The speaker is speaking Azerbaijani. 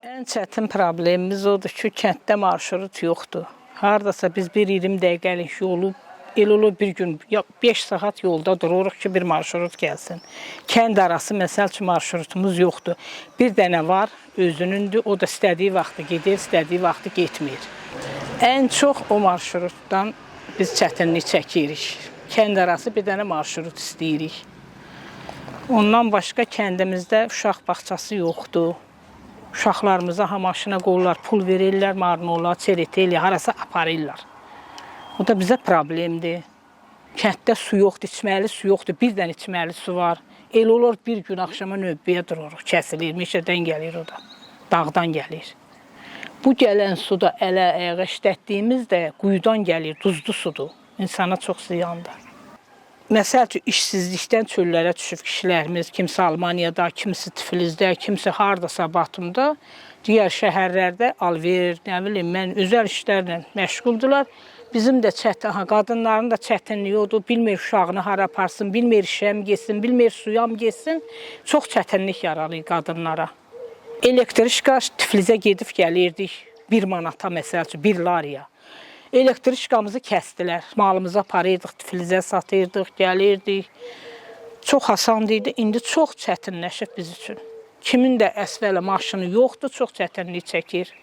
Ən çətin problemimiz odur ki, kənddə marşrut yoxdur. Hardasa biz bir 20 dəqiqəlik yolu, el olur bir gün 5 saat yolda dururuq ki, bir marşrut gəlsin. Kənd arası məsəl üçün marşrutumuz yoxdur. Bir dənə var, özünündür, o da istədiyi vaxtı gedir, istədiyi vaxtı getmir. Ən çox o marşrutdan biz çətinlik çəkirik. Kənd arası bir dənə marşrut istəyirik. Ondan başqa kəndimizdə uşaq bağçası yoxdur. Uşaqlarımıza maşına qoyurlar, pul verirlər, marnolar, çereteli, harasa aparırlar. O da bizə problemdir. Kənddə su yoxdur, içməli su yoxdur, bir dənə içməli su var. El olur bir gün axşama növbəyə dururuq, kəsilir, meşədən gəlir o da, dağdan gəlir. Bu gələn su da ələ-ayağa işlətdiyimiz də quyudan gəlir, duzlu sudur. İnsana çox ziyandır. Məsəl üçün, işsizlikdən çöllərə düşüb kişilərimiz, kimsə Almaniyada, kimsə Tiflisdə, kimsə hardasa Batumda, digər şəhərlərdə alver, nə bilim, mən özəl işlərlə məşğuldular. Bizim də qadınların da çətinliyi odur, bilmir uşağını hara aparsın, bilmir işəm getsin, bilmir suyam getsin. Çox çətinlik yaralayır qadınlara. Elektrika Tiflisə gedib gəlirdik, 1 manata məsəl üçün, 1 lariya. Elektrikamızı kəsdilər, malımızı aparırdıq, Tiflisə satırdıq, gəlirdik. Çox asan idi, indi çox çətinləşib biz üçün. Kimin də əsvələ maşını yoxdur, çox çətinlik çəkir.